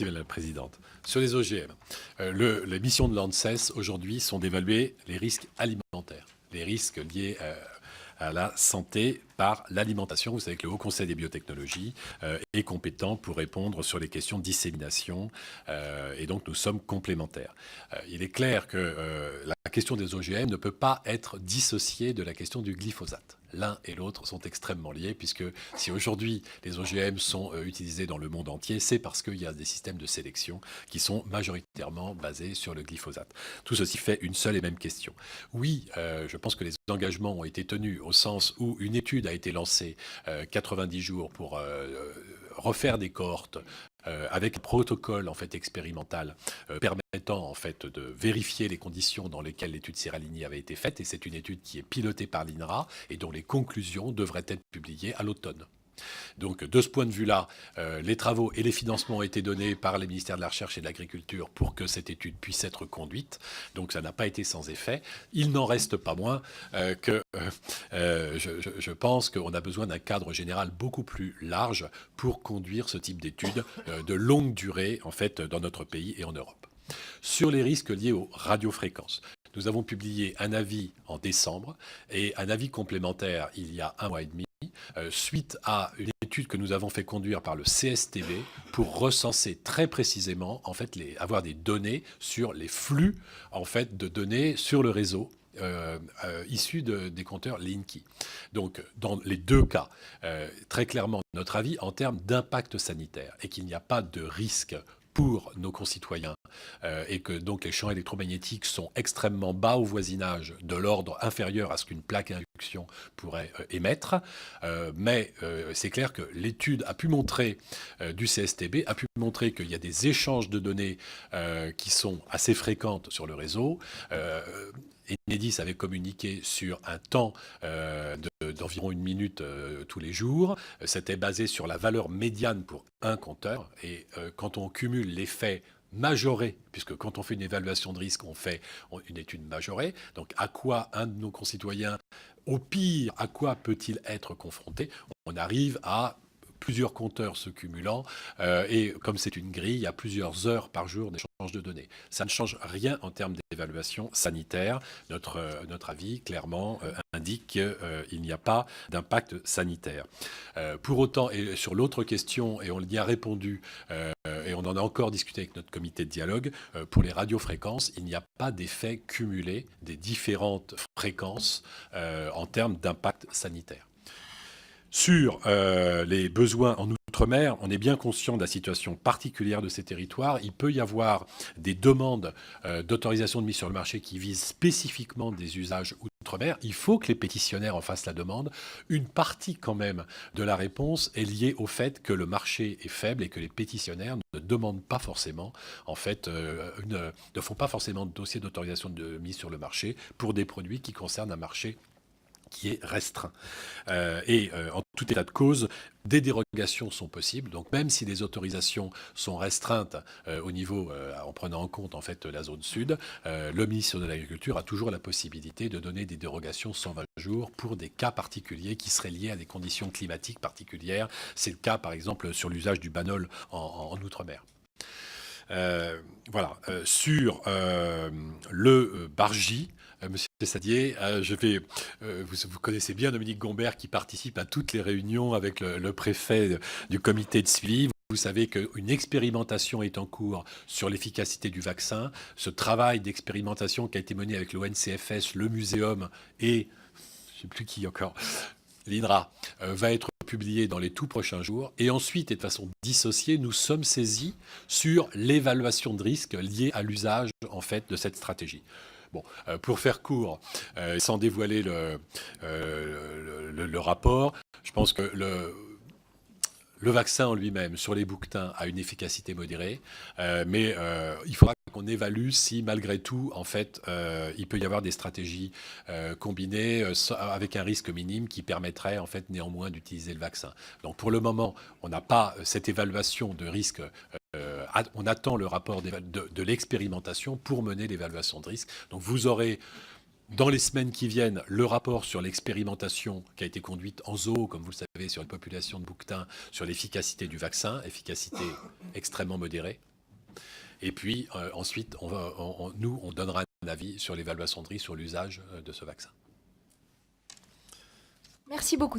Madame la Présidente. Sur les OGM, les missions de l'ANSES aujourd'hui sont d'évaluer les risques alimentaires, les risques liés à la santé par l'alimentation. Vous savez que le Haut Conseil des biotechnologies est compétent pour répondre sur les questions de dissémination et donc nous sommes complémentaires. Il est clair que la question des OGM ne peut pas être dissociée de la question du glyphosate. L'un et l'autre sont extrêmement liés, puisque si aujourd'hui les OGM sont utilisés dans le monde entier, c'est parce qu'il y a des systèmes de sélection qui sont majoritairement basés sur le glyphosate. Tout ceci fait une seule et même question. Oui, je pense que les engagements ont été tenus au sens où une étude a été lancée 90 jours pour refaire des cohortes avec un protocole en fait expérimental permettant en fait de vérifier les conditions dans lesquelles l'étude Seralini avait été faite, et c'est une étude qui est pilotée par l'INRA et dont les conclusions devraient être publiées à l'automne. Donc de ce point de vue-là, les travaux et les financements ont été donnés par les ministères de la Recherche et de l'Agriculture pour que cette étude puisse être conduite. Donc ça n'a pas été sans effet. Il n'en reste pas moins que je pense qu'on a besoin d'un cadre général beaucoup plus large pour conduire ce type d'études de longue durée en fait dans notre pays et en Europe. Sur les risques liés aux radiofréquences, nous avons publié un avis en décembre et un avis complémentaire il y a un mois et demi suite à une étude que nous avons fait conduire par le CSTB pour recenser très précisément, en fait, avoir des données sur les flux en fait, de données sur le réseau issus des compteurs Linky. Donc, dans les deux cas, très clairement, notre avis en termes d'impact sanitaire et qu'il n'y a pas de risque pour nos concitoyens et que donc les champs électromagnétiques sont extrêmement bas au voisinage, de l'ordre inférieur à ce qu'une plaque à induction pourrait émettre. Mais c'est clair que l'étude a pu montrer, du CSTB, a pu montrer qu'il y a des échanges de données qui sont assez fréquentes sur le réseau. Enedis avait communiqué sur un temps d'environ une minute tous les jours. C'était basé sur la valeur médiane pour un compteur. Et quand on cumule l'effet majoré, puisque quand on fait une évaluation de risque, on fait une étude majorée, donc à quoi un de nos concitoyens, au pire, à quoi peut-il être confronté? On arrive à plusieurs compteurs se cumulant, et comme c'est une grille, il y a plusieurs heures par jour d'échange de données. Ça ne change rien en termes d'évaluation sanitaire. Notre avis, clairement, indique qu'il n'y a pas d'impact sanitaire. Pour autant, et sur l'autre question, et on y a répondu, et on en a encore discuté avec notre comité de dialogue, pour les radiofréquences, il n'y a pas d'effet cumulé des différentes fréquences en termes d'impact sanitaire. Sur les besoins en Outre-mer, on est bien conscient de la situation particulière de ces territoires. Il peut y avoir des demandes d'autorisation de mise sur le marché qui visent spécifiquement des usages Outre-mer. Il faut que les pétitionnaires en fassent la demande. Une partie quand même de la réponse est liée au fait que le marché est faible et que les pétitionnaires ne demandent pas forcément, en fait, ne font pas forcément de dossier d'autorisation de mise sur le marché pour des produits qui concernent un marché qui est restreint. En tout état de cause, des dérogations sont possibles. Donc même si les autorisations sont restreintes au niveau, en prenant en compte en fait la zone sud, le ministre de l'Agriculture a toujours la possibilité de donner des dérogations 120 jours pour des cas particuliers qui seraient liés à des conditions climatiques particulières. C'est le cas par exemple sur l'usage du banol en Outre-mer. Voilà. Sur le Bargy, Monsieur Sadier, vous connaissez bien Dominique Gombert qui participe à toutes les réunions avec le préfet du comité de suivi. Vous savez qu'une expérimentation est en cours sur l'efficacité du vaccin. Ce travail d'expérimentation qui a été mené avec l'ONCFS, le Muséum et je ne sais plus qui encore, l'INRA, va être publié dans les tout prochains jours. Et ensuite, et de façon dissociée, nous sommes saisis sur l'évaluation de risque liée à l'usage en fait de cette stratégie. Bon, pour faire court, sans dévoiler le rapport, je pense que le vaccin en lui-même, sur les bouquetins, a une efficacité modérée, mais il faudra qu'on évalue si, malgré tout, en fait, il peut y avoir des stratégies combinées avec un risque minime qui permettrait, en fait, néanmoins d'utiliser le vaccin. Donc, pour le moment, on n'a pas cette évaluation de risque. On attend le rapport de l'expérimentation pour mener l'évaluation de risque. Donc, vous aurez Dans les semaines qui viennent, le rapport sur l'expérimentation qui a été conduite en zoo, comme vous le savez, sur une population de bouquetins, sur l'efficacité du vaccin, efficacité extrêmement modérée. Et puis ensuite, nous, on donnera un avis sur l'évaluation de risque, sur l'usage de ce vaccin. Merci beaucoup.